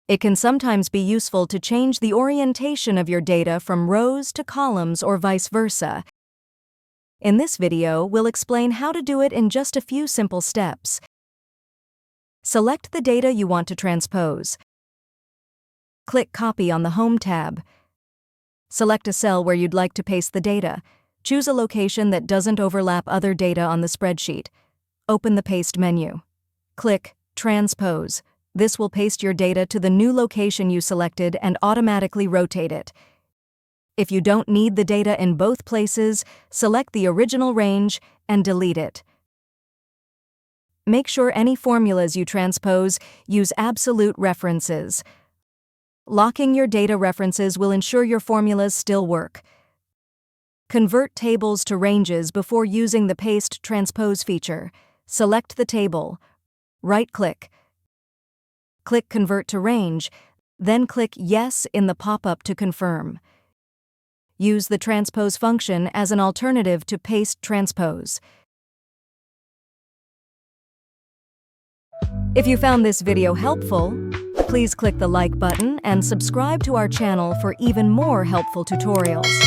It can sometimes be useful to change the orientation of your data from rows to columns or vice versa. In this video, we'll explain how to do it in just a few simple steps. Select the data you want to transpose. Click Copy on the Home tab. Select a cell where you'd like to paste the data. Choose a location that doesn't overlap other data on the spreadsheet. Open the Paste menu. Click Transpose. This will paste your data to the new location you selected and automatically rotate it. If you don't need the data in both places, select the original range and delete it. Make sure any formulas you transpose use absolute references. Locking your data references will ensure your formulas still work. Convert tables to ranges before using the Paste Transpose feature. Select the table. Right-click. Click Convert to Range, then click Yes in the pop-up to confirm. Use the Transpose function as an alternative to Paste Transpose. If you found this video helpful, please click the like button and subscribe to our channel for even more helpful tutorials.